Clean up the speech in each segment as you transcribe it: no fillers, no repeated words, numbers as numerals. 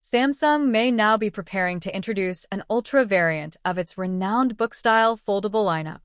Samsung may now be preparing to introduce an ultra variant of its renowned book-style foldable lineup.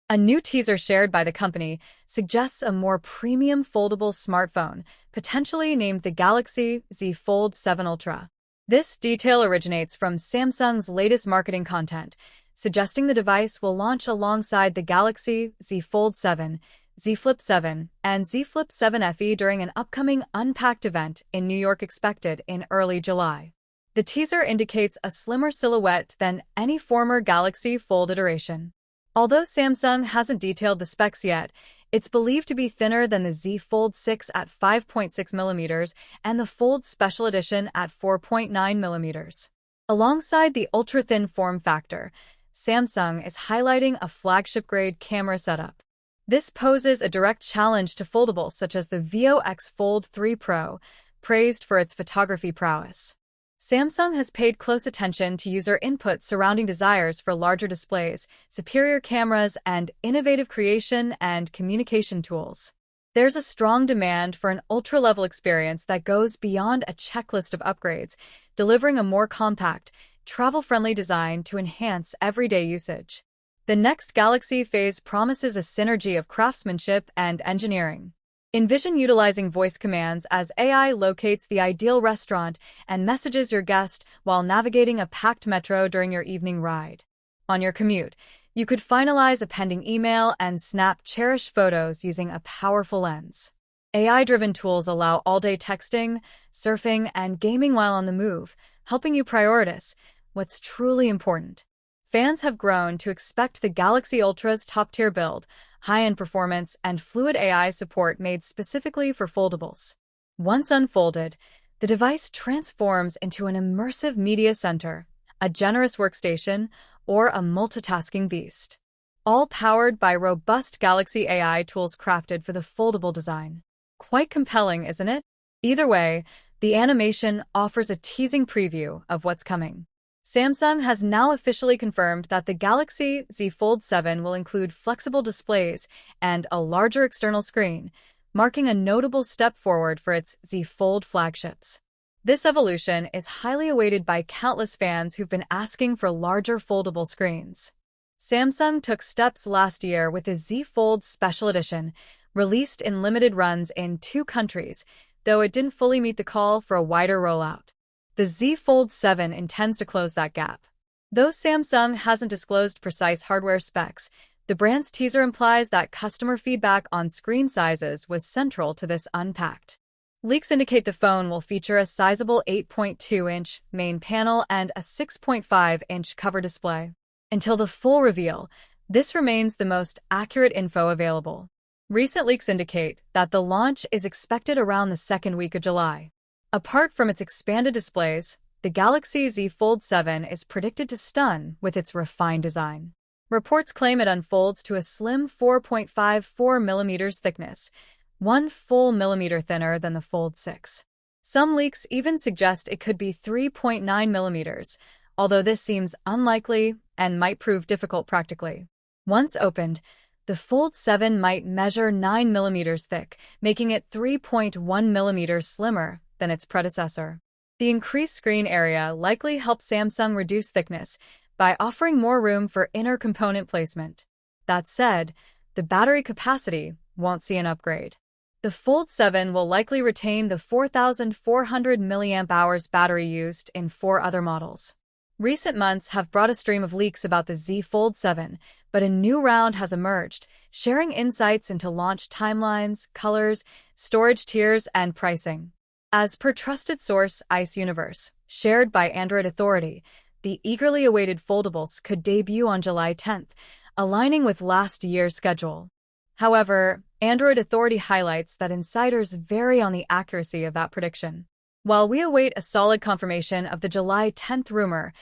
A new teaser shared by the company suggests a more premium foldable smartphone, potentially named the Galaxy Z Fold 7 Ultra. This detail originates from Samsung's latest marketing content, suggesting the device will launch alongside the Galaxy Z Fold 7, Z Flip 7, and Z Flip 7 FE during an upcoming Unpacked event in New York expected in early July. The teaser indicates a slimmer silhouette than any former Galaxy Fold iteration. Although Samsung hasn't detailed the specs yet, it's believed to be thinner than the Z Fold 6 at 5.6mm and the Fold Special Edition at 4.9mm. Alongside the ultra-thin form factor, Samsung is highlighting a flagship-grade camera setup. This poses a direct challenge to foldables such as the Vivo X Fold 3 Pro, praised for its photography prowess. Samsung has paid close attention to user input surrounding desires for larger displays, superior cameras, and innovative creation and communication tools. There's a strong demand for an ultra-level experience that goes beyond a checklist of upgrades, delivering a more compact, travel-friendly design to enhance everyday usage. The next Galaxy phase promises a synergy of craftsmanship and engineering. Envision utilizing voice commands as AI locates the ideal restaurant and messages your guest while navigating a packed metro during your evening ride. On your commute, you could finalize a pending email and snap cherished photos using a powerful lens. AI-driven tools allow all-day texting, surfing, and gaming while on the move, helping you prioritize what's truly important. Fans have grown to expect the Galaxy Ultra's top-tier build, high-end performance, and fluid AI support made specifically for foldables. Once unfolded, the device transforms into an immersive media center, a generous workstation, or a multitasking beast. All powered by robust Galaxy AI tools crafted for the foldable design. Quite compelling, isn't it? Either way, the animation offers a teasing preview of what's coming. Samsung has now officially confirmed that the Galaxy Z Fold 7 will include flexible displays and a larger external screen, marking a notable step forward for its Z Fold flagships. This evolution is highly awaited by countless fans who've been asking for larger foldable screens. Samsung took steps last year with the Z Fold Special Edition, released in limited runs in 2 countries, though it didn't fully meet the call for a wider rollout. The Z Fold 7 intends to close that gap. Though Samsung hasn't disclosed precise hardware specs, the brand's teaser implies that customer feedback on screen sizes was central to this unpacked. Leaks indicate the phone will feature a sizable 8.2-inch main panel and a 6.5-inch cover display. Until the full reveal, this remains the most accurate info available. Recent leaks indicate that the launch is expected around the second week of July. Apart from its expanded displays, the Galaxy Z Fold 7 is predicted to stun with its refined design. Reports claim it unfolds to a slim 4.54mm thickness, 1 full millimeter thinner than the Fold 6. Some leaks even suggest it could be 3.9mm, although this seems unlikely and might prove difficult practically. Once opened, the Fold 7 might measure 9mm thick, making it 3.1mm slimmer than its predecessor. The increased screen area likely helps Samsung reduce thickness by offering more room for inner component placement. That said, the battery capacity won't see an upgrade. The Fold 7 will likely retain the 4,400 mAh battery used in 4 other models. Recent months have brought a stream of leaks about the Z Fold 7, but a new round has emerged, sharing insights into launch timelines, colors, storage tiers, and pricing. As per trusted source Ice Universe, shared by Android Authority, the eagerly awaited foldables could debut on July 10th, aligning with last year's schedule. However, Android Authority highlights that insiders vary on the accuracy of that prediction. While we await a solid confirmation of the July 10th rumor,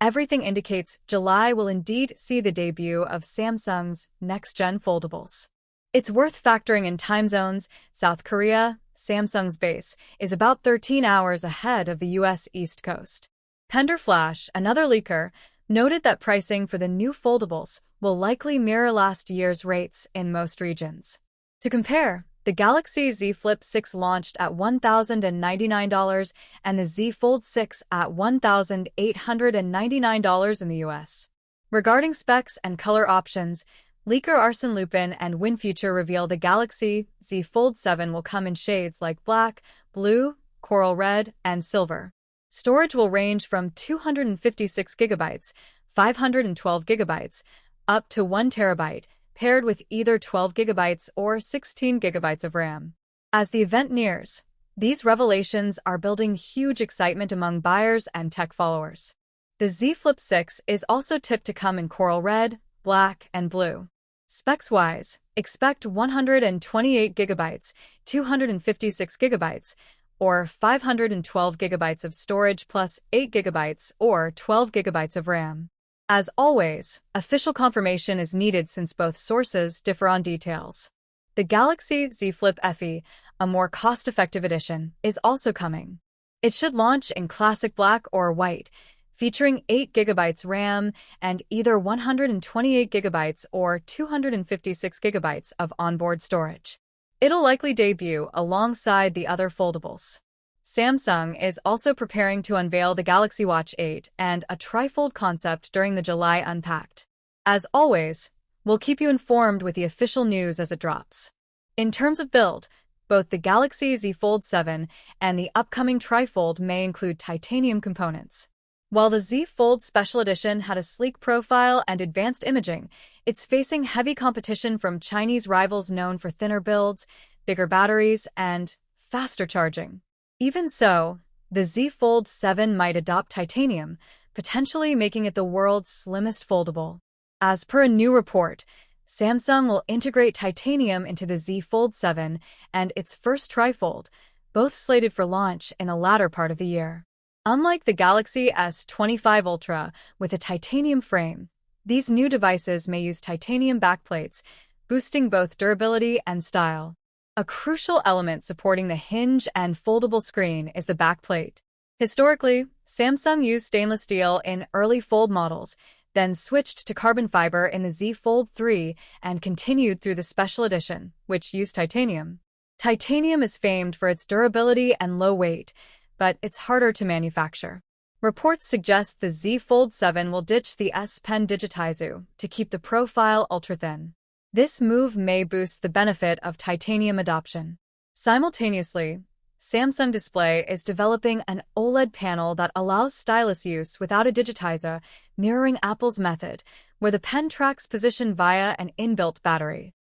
everything indicates July will indeed see the debut of Samsung's next-gen foldables. It's worth factoring in time zones. South Korea, Samsung's base, is about 13 hours ahead of the US East Coast. Penderflash, another leaker, noted that pricing for the new foldables will likely mirror last year's rates in most regions. To compare, The Galaxy Z Flip 6 launched at $1,099 and the Z Fold 6 at $1,899 in the US. Regarding specs and color options, leaker Arsene Lupin and WinFuture reveal the Galaxy Z Fold 7 will come in shades like black, blue, coral red, and silver. Storage will range from 256 GB, 512 GB, up to 1 TB, paired with either 12 GB or 16 GB of RAM. As the event nears, these revelations are building huge excitement among buyers and tech followers. The Z Flip 6 is also tipped to come in coral red, black, and blue. Specs-wise, expect 128 GB, 256 GB, or 512 GB of storage plus 8 GB or 12 GB of RAM. As always, official confirmation is needed since both sources differ on details. The Galaxy Z Flip FE, a more cost-effective edition, is also coming. It should launch in classic black or white, featuring 8 GB RAM and either 128 GB or 256 GB of onboard storage. It'll likely debut alongside the other foldables. Samsung is also preparing to unveil the Galaxy Watch 8 and a trifold concept during the July Unpacked. As always, we'll keep you informed with the official news as it drops. In terms of build, both the Galaxy Z Fold 7 and the upcoming trifold may include titanium components. While the Z Fold Special Edition had a sleek profile and advanced imaging, it's facing heavy competition from Chinese rivals known for thinner builds, bigger batteries, and faster charging. Even so, the Z Fold 7 might adopt titanium, potentially making it the world's slimmest foldable. As per a new report, Samsung will integrate titanium into the Z Fold 7 and its first trifold, both slated for launch in the latter part of the year. Unlike the Galaxy S25 Ultra with a titanium frame, these new devices may use titanium backplates, boosting both durability and style. A crucial element supporting the hinge and foldable screen is the backplate. Historically, Samsung used stainless steel in early Fold models, then switched to carbon fiber in the Z Fold 3 and continued through the Special Edition, which used titanium. Titanium is famed for its durability and low weight, but it's harder to manufacture. Reports suggest the Z Fold 7 will ditch the S Pen Digitizer to keep the profile ultra-thin. This move may boost the benefit of titanium adoption. Simultaneously, Samsung Display is developing an OLED panel that allows stylus use without a digitizer, mirroring Apple's method, where the pen tracks position via an inbuilt battery.